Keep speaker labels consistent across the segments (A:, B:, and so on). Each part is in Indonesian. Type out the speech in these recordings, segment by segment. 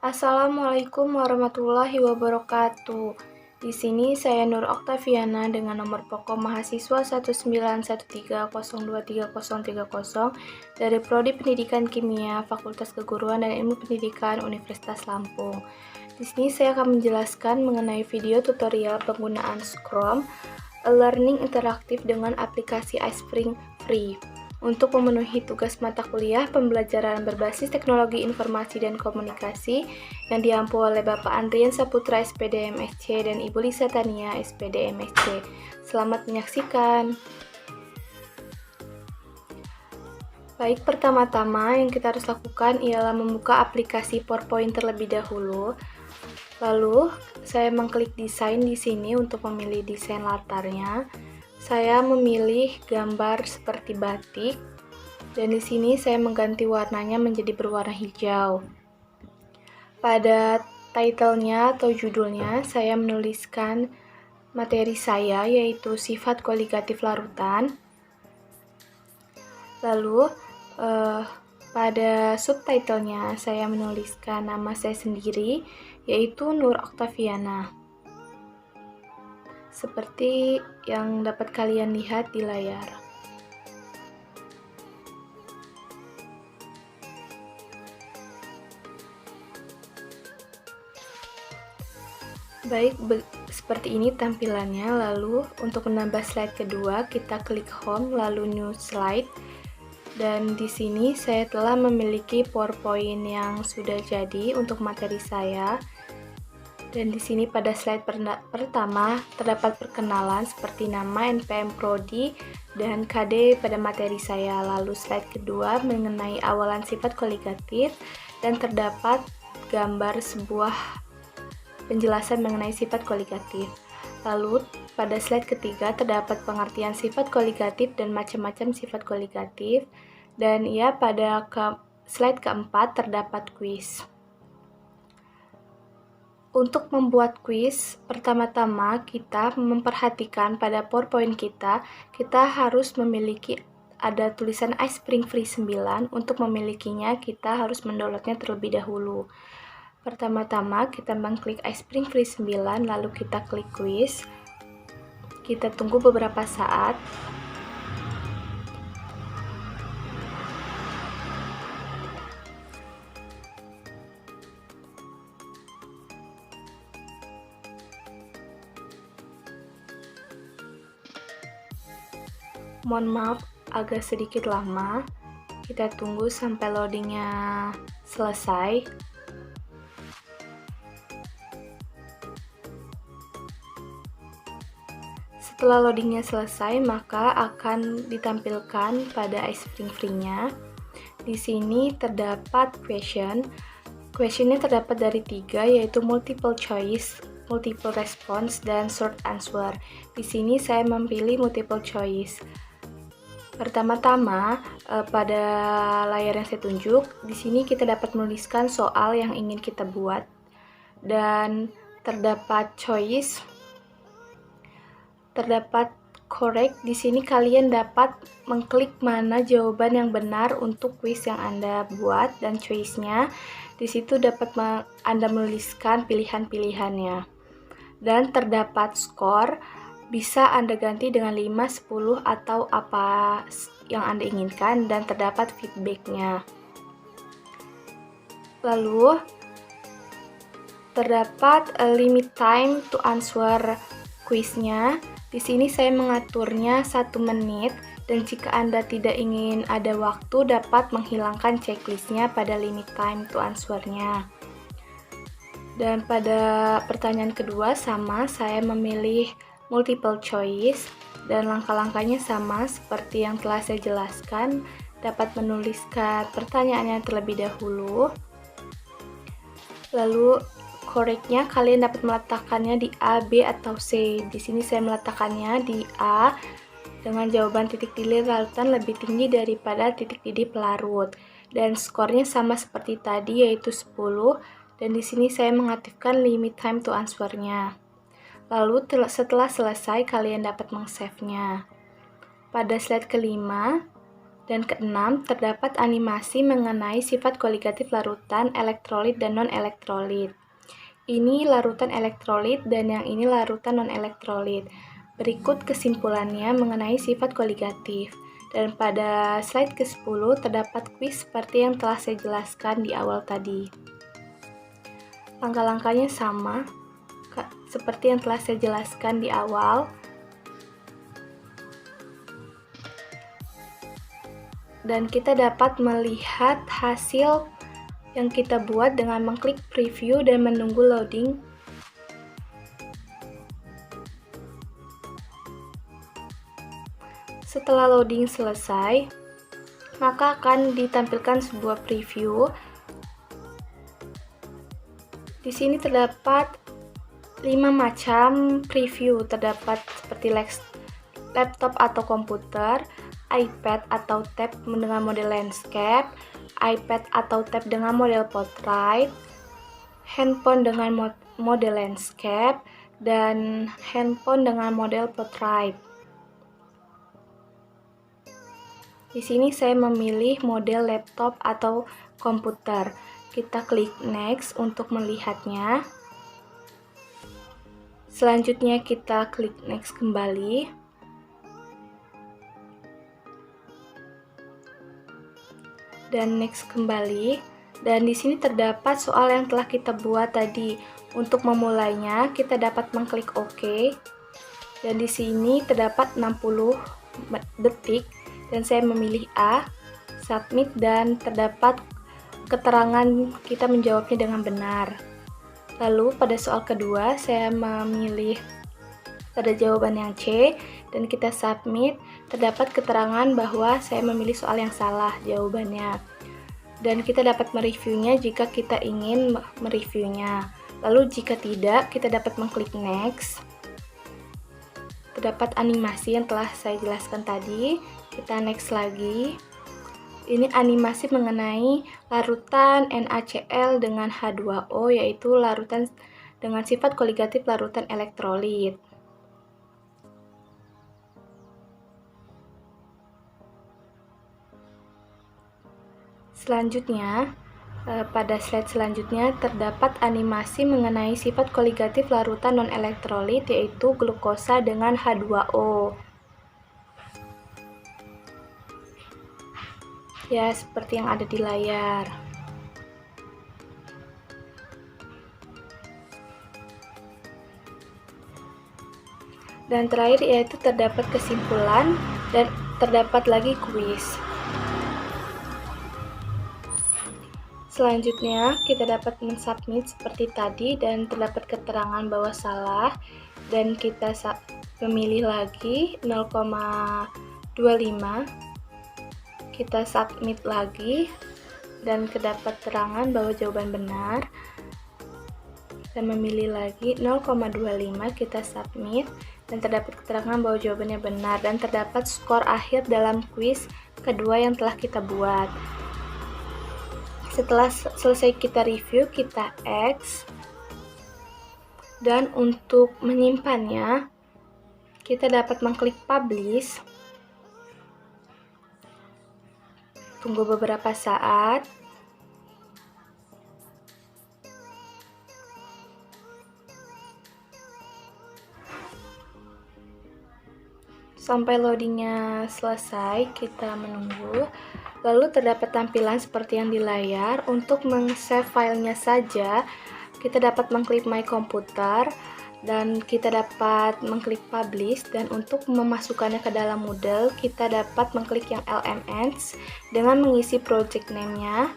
A: Assalamualaikum warahmatullahi wabarakatuh. Di sini saya Nur Oktaviana dengan nomor pokok mahasiswa 19130230030 dari Prodi Pendidikan Kimia, Fakultas Keguruan dan Ilmu Pendidikan Universitas Lampung. Di sini saya akan menjelaskan mengenai video tutorial penggunaan Scrum, learning interaktif dengan aplikasi iSpring Free. Untuk memenuhi tugas mata kuliah pembelajaran berbasis teknologi informasi dan komunikasi yang diampu oleh Bapak Andrian Saputra SPD MSc dan Ibu Lisa Tania SPD MSc. Selamat menyaksikan. Baik, pertama-tama yang kita harus lakukan ialah membuka aplikasi PowerPoint terlebih dahulu. Lalu, saya mengklik desain di sini untuk memilih desain latarnya. Saya memilih gambar seperti batik, dan di sini saya mengganti warnanya menjadi berwarna hijau. Pada title-nya atau judulnya, saya menuliskan materi saya, yaitu sifat koligatif larutan. Lalu, pada subtitle-nya, saya menuliskan nama saya sendiri, yaitu Nur Oktaviana. Seperti yang dapat kalian lihat di layar. Baik, seperti ini tampilannya. Lalu untuk menambah slide kedua, kita klik home lalu new slide. Dan di sini saya telah memiliki PowerPoint yang sudah jadi untuk materi saya. Dan di sini pada slide pertama terdapat perkenalan seperti nama, NPM Prodi, dan KD pada materi saya. Lalu slide kedua mengenai awalan sifat koligatif dan terdapat gambar sebuah penjelasan mengenai sifat koligatif. Lalu pada slide ketiga terdapat pengertian sifat koligatif dan macam-macam sifat koligatif. Dan ya, pada slide keempat terdapat kuis. Untuk membuat kuis, pertama-tama kita memperhatikan pada PowerPoint kita harus memiliki ada tulisan iSpring Free 9. Untuk memilikinya, kita harus mendownloadnya terlebih dahulu. Pertama-tama kita mengklik iSpring Free 9, lalu kita klik kuis. Kita tunggu beberapa saat. Mohon maaf agak sedikit lama, kita tunggu sampai loadingnya selesai. Setelah loadingnya selesai, maka akan ditampilkan pada iSpring Free-nya. Di sini terdapat question. Questionnya terdapat dari 3, yaitu multiple choice, multiple response, dan short answer. Di sini saya memilih multiple choice. Pertama-tama, pada layar yang saya tunjuk, di sini kita dapat menuliskan soal yang ingin kita buat. Dan terdapat choice, terdapat correct. Di sini kalian dapat mengklik mana jawaban yang benar untuk kuis yang Anda buat, dan choice-nya di situ dapat Anda menuliskan pilihan-pilihannya. Dan terdapat skor, bisa Anda ganti dengan 5, 10, atau apa yang Anda inginkan, dan terdapat feedback-nya. Lalu terdapat limit time to answer kuisnya. Di sini saya mengaturnya 1 menit, dan jika Anda tidak ingin ada waktu, dapat menghilangkan checklistnya pada limit time to answer-nya. Dan pada pertanyaan kedua sama, saya memilih multiple choice, dan langkah-langkahnya sama seperti yang telah saya jelaskan. Dapat menuliskan pertanyaannya terlebih dahulu. Lalu correct-nya kalian dapat meletakkannya di A, B, atau C. Di sini saya meletakkannya di A dengan jawaban titik didih larutan lebih tinggi daripada titik didih pelarut. Dan skornya sama seperti tadi, yaitu 10. Dan di sini saya mengaktifkan limit time to answer-nya. Lalu setelah selesai, kalian dapat meng-save-nya. Pada slide kelima, Dan keenam, terdapat animasi mengenai sifat koligatif larutan elektrolit dan non-elektrolit. Ini larutan elektrolit dan yang ini larutan non-elektrolit. Berikut kesimpulannya mengenai sifat koligatif. Dan pada slide ke-10 terdapat kuis seperti yang telah saya jelaskan di awal tadi. Langkah-langkahnya sama seperti yang telah saya jelaskan di awal. Dan kita dapat melihat hasil yang kita buat dengan mengklik preview dan menunggu loading. Setelah loading selesai, maka akan ditampilkan sebuah preview. Di sini terdapat 5 macam preview, terdapat seperti laptop atau komputer, iPad atau tab dengan model landscape, iPad atau tab dengan model portrait, handphone dengan model landscape, dan handphone dengan model portrait. Di sini saya memilih model laptop atau komputer. Kita klik next untuk melihatnya. Selanjutnya kita klik next kembali. Dan next kembali, dan di sini terdapat soal yang telah kita buat tadi. Untuk memulainya kita dapat mengklik OK, dan di sini terdapat 60 detik dan saya memilih A, submit, dan terdapat keterangan kita menjawabnya dengan benar. Lalu pada soal kedua saya memilih pada jawaban yang C dan kita submit, terdapat keterangan bahwa saya memilih soal yang salah jawabannya. Dan kita dapat mereviewnya jika kita ingin mereviewnya. Lalu jika tidak, kita dapat mengklik next. Terdapat animasi yang telah saya jelaskan tadi. Kita next lagi. Ini animasi mengenai larutan NaCl dengan H2O, yaitu larutan dengan sifat koligatif larutan elektrolit. Selanjutnya, pada slide selanjutnya terdapat animasi mengenai sifat koligatif larutan non-elektrolit, yaitu glukosa dengan H2O. Ya, seperti yang ada di layar. Dan terakhir yaitu terdapat kesimpulan dan terdapat lagi kuis. Selanjutnya, kita dapat mensubmit seperti tadi dan terdapat keterangan bahwa salah, dan kita memilih lagi 0,25. Kita submit lagi dan terdapat keterangan bahwa jawaban benar. Dan memilih lagi 0,25, kita submit dan terdapat keterangan bahwa jawabannya benar, dan terdapat skor akhir dalam kuis kedua yang telah kita buat. Setelah selesai kita review, kita X, dan untuk menyimpannya kita dapat mengklik publish. Tunggu beberapa saat. Sampai loadingnya selesai, kita menunggu. Lalu terdapat tampilan seperti yang di layar. Untuk meng-save filenya saja, kita dapat mengklik My Computer dan kita dapat mengklik Publish. Dan untuk memasukkannya ke dalam Moodle, kita dapat mengklik yang LMS dengan mengisi project name-nya.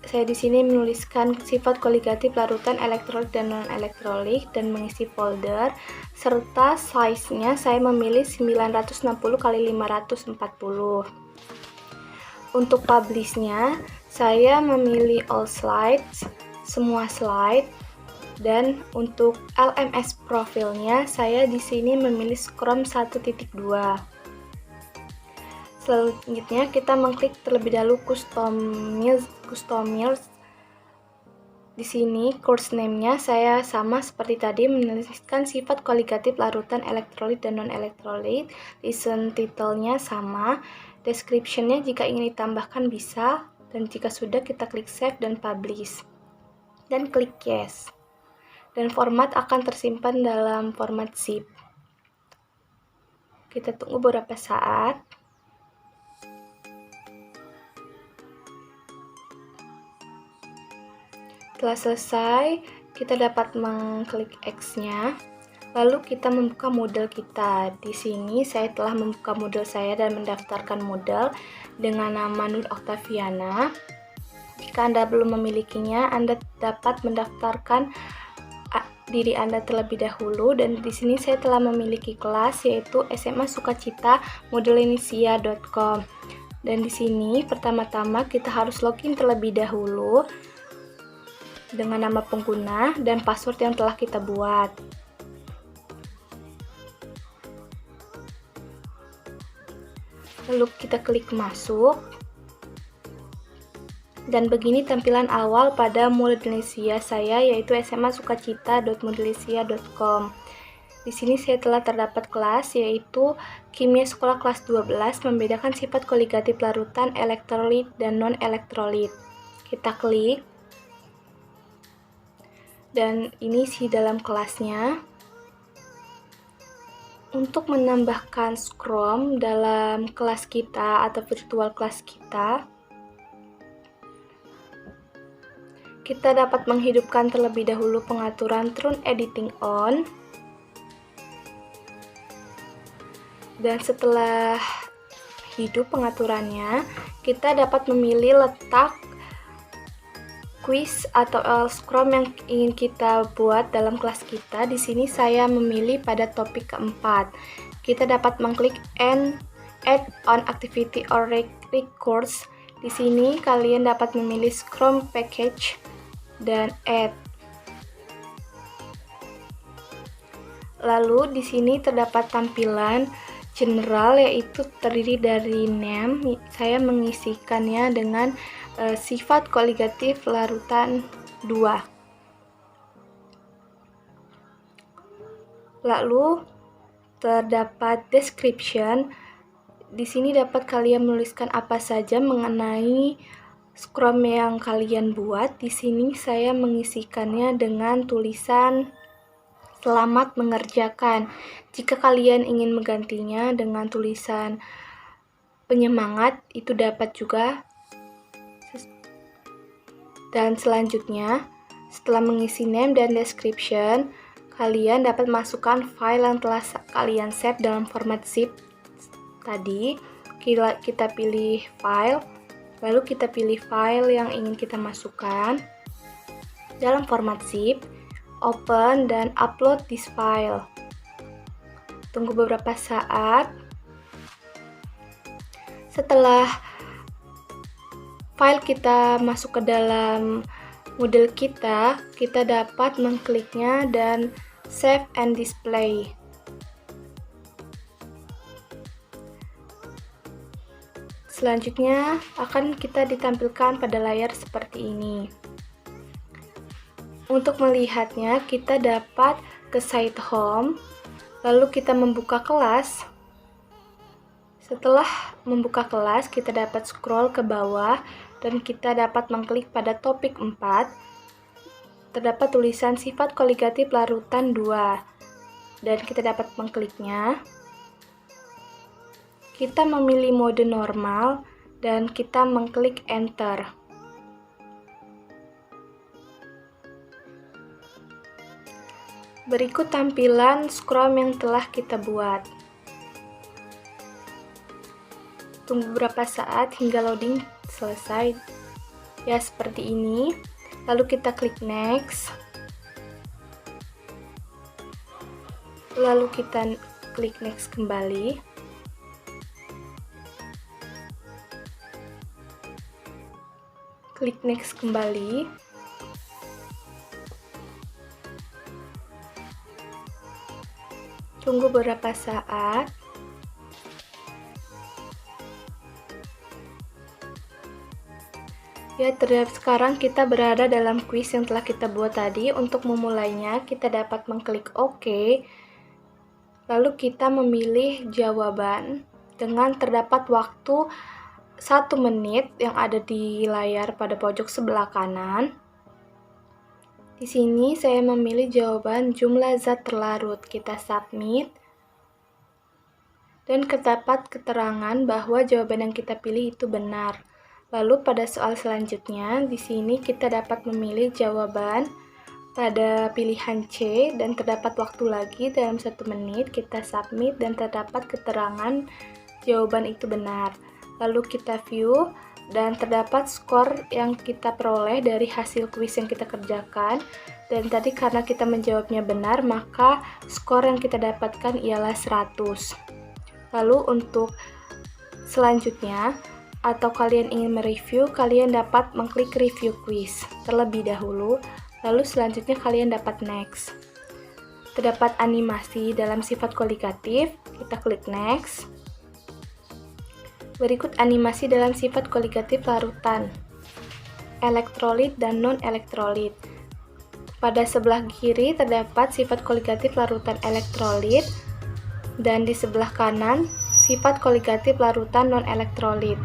A: Saya di sini menuliskan sifat koligatif larutan elektrolit dan non-elektrolit dan mengisi folder, serta size-nya saya memilih 960 x 540. Untuk publish-nya, saya memilih all slides, semua slide, dan untuk LMS profilnya, saya di sini memilih Scrum 1.2. Selanjutnya, kita mengklik terlebih dahulu Customize. Di sini, course name-nya saya sama seperti tadi, menuliskan sifat koligatif larutan elektrolit dan non-elektrolit. Listen title-nya sama. Description-nya jika ingin ditambahkan bisa, dan jika sudah kita klik save dan publish. Dan klik yes. Dan format akan tersimpan dalam format zip. Kita tunggu beberapa saat. Setelah selesai, kita dapat mengklik X-nya. Lalu kita membuka Moodle kita. Di sini saya telah membuka Moodle saya dan mendaftarkan Moodle dengan nama Nur Oktaviana. Jika Anda belum memilikinya, Anda dapat mendaftarkan diri Anda terlebih dahulu, dan di sini saya telah memiliki kelas yaitu SMA Sukacita modelinisia.com. Dan di sini pertama-tama kita harus login terlebih dahulu dengan nama pengguna dan password yang telah kita buat. Lalu kita klik masuk. Dan begini tampilan awal pada Modelinisia saya, yaitu smasukacita.modelinisia.com. Di sini saya telah terdapat kelas yaitu Kimia Sekolah kelas 12, membedakan sifat koligatif larutan elektrolit dan non-elektrolit. Kita klik. Dan ini isi dalam kelasnya. Untuk menambahkan Scrum dalam kelas kita atau virtual kelas kita dapat menghidupkan terlebih dahulu pengaturan Turn Editing On. Dan setelah hidup pengaturannya, kita dapat memilih letak quiz atau Scrum yang ingin kita buat dalam kelas kita. Di sini saya memilih pada topik keempat. Kita dapat mengklik add on activity or records. Di sini kalian dapat memilih Scrum package dan add. Lalu di sini terdapat tampilan general yaitu terdiri dari name. Saya mengisikannya dengan sifat koligatif larutan 2. Lalu terdapat description. Di sini dapat kalian menuliskan apa saja mengenai Scrum yang kalian buat. Di sini saya mengisikannya dengan tulisan selamat mengerjakan. Jika kalian ingin menggantinya dengan tulisan penyemangat, itu dapat juga. Dan selanjutnya, setelah mengisi name dan description, kalian dapat masukkan file yang telah kalian save dalam format zip tadi. Kita pilih file, lalu kita pilih file yang ingin kita masukkan dalam format zip, open dan upload this file. Tunggu beberapa saat. Setelah file kita masuk ke dalam Moodle kita dapat mengkliknya dan save and display. Selanjutnya akan kita ditampilkan pada layar seperti ini. Untuk melihatnya, kita dapat ke site home, lalu kita membuka kelas. Setelah membuka kelas, kita dapat scroll ke bawah dan kita dapat mengklik pada topik 4. Terdapat tulisan sifat koligatif larutan 2 dan kita dapat mengkliknya. Kita memilih mode normal dan kita mengklik enter. Berikut tampilan Scrum yang telah kita buat. Tunggu beberapa saat hingga loading selesai. Ya, seperti ini. Lalu kita klik next. Lalu kita klik next kembali. Klik next kembali. Tunggu beberapa saat. Ya, sekarang kita berada dalam quiz yang telah kita buat tadi. Untuk memulainya, kita dapat mengklik OK. Lalu kita memilih jawaban dengan terdapat waktu 1 menit yang ada di layar pada pojok sebelah kanan. Di sini saya memilih jawaban jumlah zat terlarut. Kita submit. Dan terdapat keterangan bahwa jawaban yang kita pilih itu benar. Lalu pada soal selanjutnya, di sini kita dapat memilih jawaban pada pilihan C dan terdapat waktu lagi dalam 1 menit. Kita submit dan terdapat keterangan jawaban itu benar. Lalu kita view dan terdapat skor yang kita peroleh dari hasil kuis yang kita kerjakan. Dan tadi karena kita menjawabnya benar, maka skor yang kita dapatkan ialah 100. Lalu untuk selanjutnya, atau kalian ingin mereview, kalian dapat mengklik review quiz terlebih dahulu. Lalu selanjutnya kalian dapat next. Terdapat animasi dalam sifat koligatif, kita klik next. Berikut animasi dalam sifat koligatif larutan, elektrolit dan non-elektrolit. Pada sebelah kiri terdapat sifat koligatif larutan elektrolit, dan di sebelah kanan sifat koligatif larutan non-elektrolit.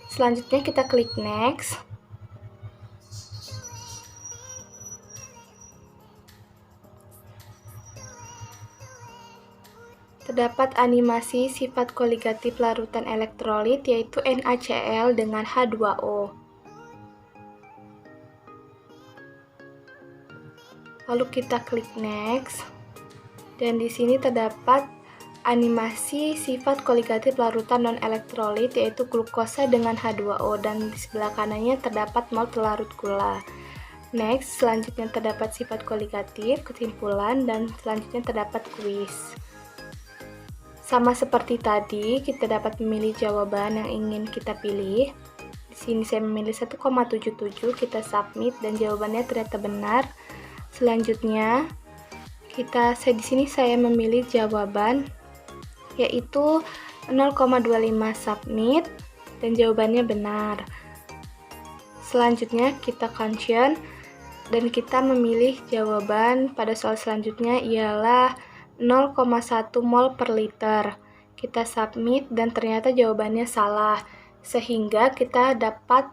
A: Selanjutnya kita klik next. Terdapat animasi sifat koligatif larutan elektrolit yaitu NaCl dengan H2O. Lalu kita klik next. Dan di sini terdapat animasi sifat koligatif larutan non-elektrolit yaitu glukosa dengan H2O, dan di sebelah kanannya terdapat mol pelarut gula. Next, selanjutnya terdapat sifat koligatif, kesimpulan, dan selanjutnya terdapat kuis. Sama seperti tadi, kita dapat memilih jawaban yang ingin kita pilih. Di sini saya memilih 1,77, kita submit dan jawabannya ternyata benar. Selanjutnya, di sini saya memilih jawaban yaitu 0,25, submit dan jawabannya benar. Selanjutnya kita cancel dan kita memilih jawaban pada soal selanjutnya ialah 0,1 mol per liter. Kita submit dan ternyata jawabannya salah, sehingga kita dapat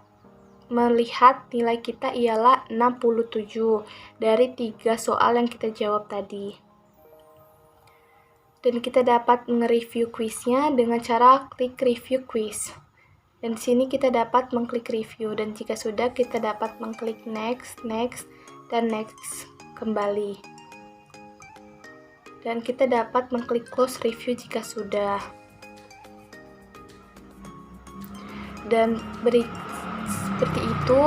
A: melihat nilai kita ialah 67 dari 3 soal yang kita jawab tadi. Dan kita dapat nge-review kuisnya dengan cara klik review quiz. Dan di sini kita dapat mengklik review, dan jika sudah kita dapat mengklik next, dan next kembali. Dan kita dapat mengklik close review jika sudah. Dan seperti itu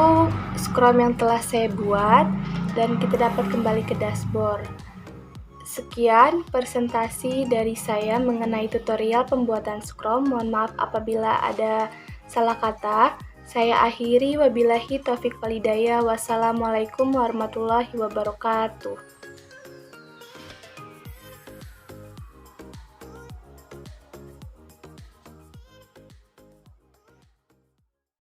A: Scrum yang telah saya buat, dan kita dapat kembali ke dashboard. Sekian presentasi dari saya mengenai tutorial pembuatan Scrum. Mohon maaf apabila ada salah kata. Saya akhiri, wabillahi taufik walhidayah. Wassalamualaikum warahmatullahi wabarakatuh.